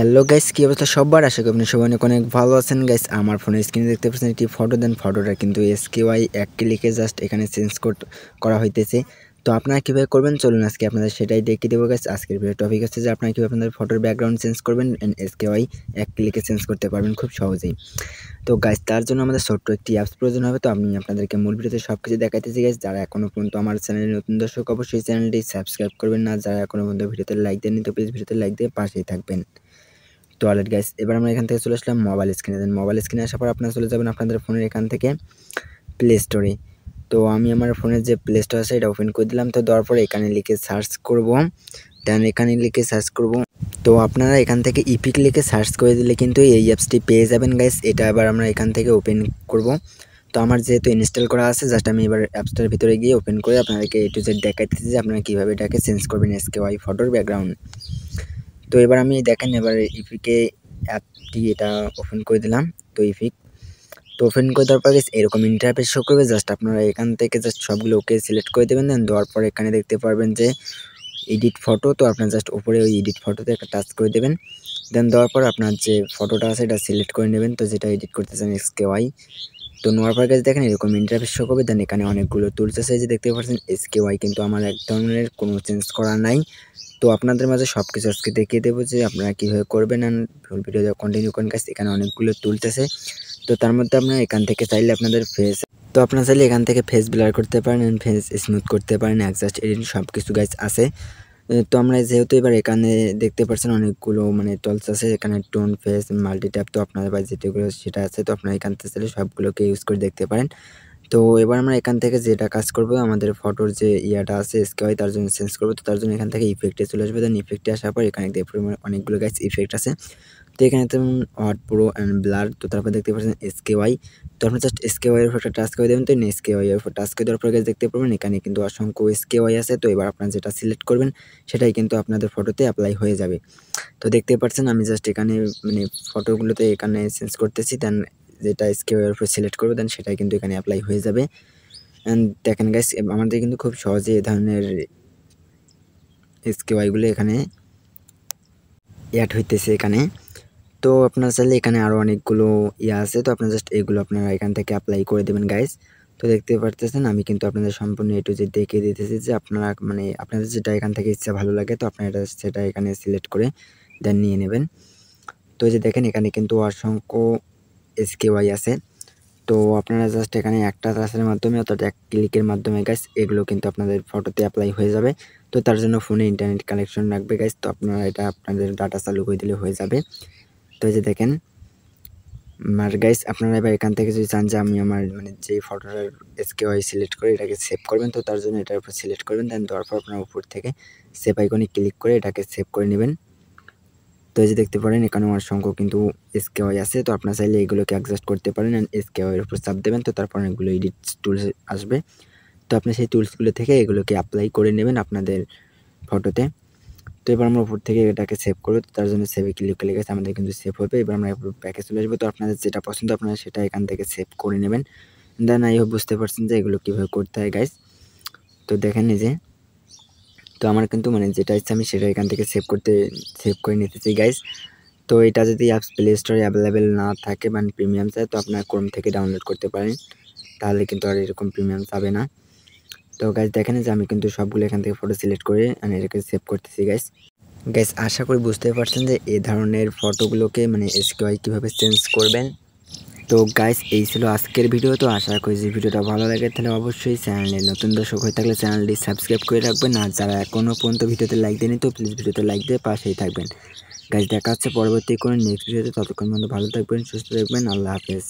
Hello guys, কি অবস্থা সবার? আশা করি আপনি সবাই অনেক অনেক ভালো আছেন গাইস। আমার ফোনের স্ক্রিনে দেখতে পাচ্ছেন একটি ফটো, দেন ফটোটা কিন্তু এসকেওয়াই এক ক্লিকে জাস্ট এখানে চেঞ্জ করা হইতেছে। তো আপনারা কীভাবে করবেন চলুন আজকে আপনাদের সেটাই দেখিয়ে দেবো গাইস। আজকের ভিডিও টপিক হচ্ছে যে আপনারা কীভাবে আপনাদের ফটোর ব্যাকগ্রাউন্ড চেঞ্জ করবেন এন্ড এসকেওয়াই এক ক্লিকে চেঞ্জ করতে পারবেন খুব সহজেই। তো গাইস তার জন্য আমাদের ছোট্ট একটি অ্যাপস প্রয়োজন হবে। তো আমি আপনাদেরকে মূল ভিডিওতে সব কিছু দেখাইতেছি গাইস। যারা এখনও পর্যন্ত আমার চ্যানেলে নতুন দর্শক অবশ্যই চ্যানেলটি সাবস্ক্রাইব করবেন না, যারা এখনও পর্যন্ত ভিডিওতে লাইক দেননি তো প্লিজ ভিডিওতে লাইক দিয়ে পাশেই থাকবেন। তো অলরেড গাইস, এবার আমরা এখান থেকে চলে আসলাম মোবাইল স্ক্রিনে। দেন মোবাইল স্ক্রিনে আসার পর আপনারা চলে যাবেন আপনাদের ফোনের এখান থেকে প্লে স্টোরে। তো আমি আমার ফোনের যে প্লে স্টোর আছে এটা ওপেন করে দিলাম। তো দেওয়ার পরে এখানে লিখে সার্চ করব, দেন এখানে লিখে সার্চ করব। তো আপনারা এখান থেকে ইপিক লিখে সার্চ করে দিলে কিন্তু এই অ্যাপসটি পেয়ে যাবেন গাইস। এটা এবার আমরা এখান থেকে ওপেন করব। তো আমার যেহেতু ইনস্টল করা আছে, জাস্ট আমি এবার অ্যাপসটার ভিতরে গিয়ে ওপেন করে আপনাদেরকে এ টু জেড দেখাইতেছি যে আপনারা কীভাবে এটাকে চেঞ্জ করবেন এসকেওয়াই ফটোর ব্যাকগ্রাউন্ড। তো এবার আমি দেখেন এবার ইপিকে অ্যাপটি এটা ওপেন করে দিলাম। তো ইপিক তো ওপেন করে দেওয়ার পরে এরকম ইন্টারফেস শো করবে। জাস্ট আপনারা এখান থেকে জাস্ট সবগুলো ওকে সিলেক্ট করে দেবেন। দেন দেওয়ার পর এখানে দেখতে পারবেন যে এডিট ফটো। তো আপনার জাস্ট উপরে ওই এডিট ফটোতে একটা টাচ করে দেবেন। দেন দেওয়ার পর আপনার যে ফটোটা আছে এটা সিলেক্ট করে নেবেন। তো যেটা এডিট করতে চান এসকেওয়াই। তো নেওয়ার পর কাছে দেখেন এরকম ইন্টারফেস শো করবে। দেন এখানে অনেকগুলো টুলস আছে যে দেখতে পাচ্ছেন এসকেওয়াই কিন্তু আমার এক ধরনের কোনো চেঞ্জ করা নাই। তো আপনাদের মাঝে সব কিছু আজকে দেখিয়ে দেবো যে আপনারা কীভাবে করবেন। অ্যান্ড ফুল ভিডিও কন্টিনিউ করেন গাইস। এখানে অনেকগুলো টুলস আছে। তো তার মধ্যে আপনারা এখান থেকে চাইলে আপনাদের ফেস আপনারা চাইলে এখান থেকে ফেস ব্লার করতে পারেন অ্যান্ড ফেস স্মুথ করতে পারেন, অ্যাডজাস্ট এডিট সব কিছু গাইস আছে। তো আমরা যেহেতু এবার এখানে দেখতে পাচ্ছেন অনেকগুলো টুলস আছে। এখানে টোন, ফেস, মাল্টি ট্যাপ তো আপনাদের বাড়ি যেগুলো সেটা আছে। তো আপনারা এখান থেকে চাইলে সবগুলোকে ইউজ করে দেখতে পারেন। তো এবার আমরা এখান থেকে যেটা কাজ করব, আমাদের ফটোর যে ইয়াটা আছে এসকেওয়াই তার জন্য চেঞ্জ করব। তো তার জন্য এখান থেকে ইফেক্টে চলে আসবে। দেন ইফেক্টে আসার পর এখানে দেখতে পারবেন অনেকগুলো গাইস ইফেক্ট আছে। তো এখানে যেমন হট, প্রো অ্যান্ড ব্লার। তো তারপর দেখতে পাচ্ছেন এসকেওয়াই। তো আপনি জাস্ট এসকেওয়াই এর উপর একটা টাচ করে দেবেন। তো এসকেওয়াই এর উপর টাচ করে দেওয়ার পর দেখতে পারবেন এখানে কিন্তু অসংখ্য এসকেওয়াই আছে। তো এবার আপনারা যেটা সিলেক্ট করবেন সেটাই কিন্তু আপনাদের ফটোতে অ্যাপ্লাই হয়ে যাবে। তো দেখতে পাচ্ছেন আমি জাস্ট এখানে ফটোগুলোতে এখানে চেঞ্জ করতেছি। দেন যেটা এসকেওয়াই এর উপর সিলেক্ট করব দেন সেটাই কিন্তু এখানে অ্যাপ্লাই হয়ে যাবে। অ্যান্ড দেখেন গাইস আমাদের কিন্তু খুব সহজে এই ধরনের এসকেওয়াইগুলো এখানে অ্যাড হইতেছে এখানে। তো আপনারা চাইলে এখানে আরও অনেকগুলো আছে। তো আপনারা জাস্ট এগুলো আপনারা এখান থেকে অ্যাপ্লাই করে দেবেন গাইস। তো দেখতে পারতেছেন আমি কিন্তু আপনাদের সম্পূর্ণ এ টু জেড দেখিয়ে দিতেছি যে আপনারা আপনাদের যেটা এখান থেকে ইচ্ছা ভালো লাগে তো আপনারা সেটা এখানে সিলেক্ট করে দেন নিয়ে নেবেন। তো এই যে দেখেন এখানে কিন্তু অসংখ্য এসকেওয়াই আছে। তো আপনারা জাস্ট এখানে একটা টাচের মাধ্যমে অর্থাৎ এক ক্লিকের মাধ্যমে গাইস এগুলো কিন্তু আপনাদের ফটোতে অ্যাপ্লাই হয়ে যাবে। তো তার জন্য ফোনে ইন্টারনেট কানেকশন রাখবে গাইস। তো আপনারা এটা আপনাদের ডাটা চালু করে দিলে হয়ে যাবে। তো এই যে দেখেন আর গাইস আপনারা এবার এখান থেকে যদি চান যে আমি আমার যে ফটোটার এসকেওয়াই সিলেক্ট করে এটাকে সেভ করবেন, তো তার জন্য এটার উপর সিলেক্ট করবেন। দেন দেওয়ার পর আপনার উপর থেকে সেভ আইকনে ক্লিক করে এটাকে সেভ করে নেবেন। তো এই যে দেখতে পারেন এখানে অসংখ্য কিন্তু এসকেওয়াই আছে। তো আপনারা চাইলে এগুলোকে অ্যাডজাস্ট করতে পারেন অ্যান্ড এসকেওয়াই এর উপর চাপ দেবেন। তো তারপর অনেকগুলো এডিট টুলস আসবে। তো আপনি সেই টুলসগুলো থেকে এগুলোকে অ্যাপ্লাই করে নেবেন আপনাদের ফটোতে। তো এবার আমরা উপর থেকে এটাকে সেভ করব। তো তার জন্য সেভে ক্লিক করলে গেছে আমাদের কিন্তু সেভ হবে। এবার আমরা ব্যাকে চলে আসবো। তো আপনাদের যেটা পছন্দ আপনারা সেটা এখান থেকে সেভ করে নেবেন। দেন আই হোপ বুঝতে পারছেন যে এগুলো কীভাবে করতে হয় গাইস। তো দেখেন এই যে তো আমার কিন্তু যেটা ইচ্ছা আমি সেটা এখান থেকে সেভ করে নিতেছি গাইস। তো এটা যদি অ্যাপস প্লে স্টোরে অ্যাভেলেবেল না থাকে প্রিমিয়াম চাই তো আপনার ক্রোম থেকে ডাউনলোড করতে পারেন, তাহলে কিন্তু আর এরকম প্রিমিয়াম পাবে না। তো গাইস দেখেন যে আমি কিন্তু সবগুলো এখান থেকে ফটো সিলেক্ট করে এটাকে সেভ করতেছি গাইস। আশা করি বুঝতে পারছেন যে এই ধরনের ফটোগুলোকে এসকেওয়াই কীভাবে চেঞ্জ করবেন। তো গাইস এই ছিল আজকের ভিডিও। তো আশা করি যে ভিডিওটা ভালো লাগে তাহলে অবশ্যই চ্যানেলে নতুন দর্শক হয়ে থাকলে চ্যানেলটি সাবস্ক্রাইব করে রাখবেন। আর যারা এখনও পর্যন্ত ভিডিওতে লাইক দেয়নি তো প্লিজ ভিডিওতে লাইক দিয়ে পাশেই থাকবেন গাইস। দেখা হচ্ছে পরবর্তী কোনো নেক্সট ভিডিওতে। ততক্ষণ পর্যন্ত ভালো থাকবেন, সুস্থ থাকবেন। আল্লাহ হাফেজ।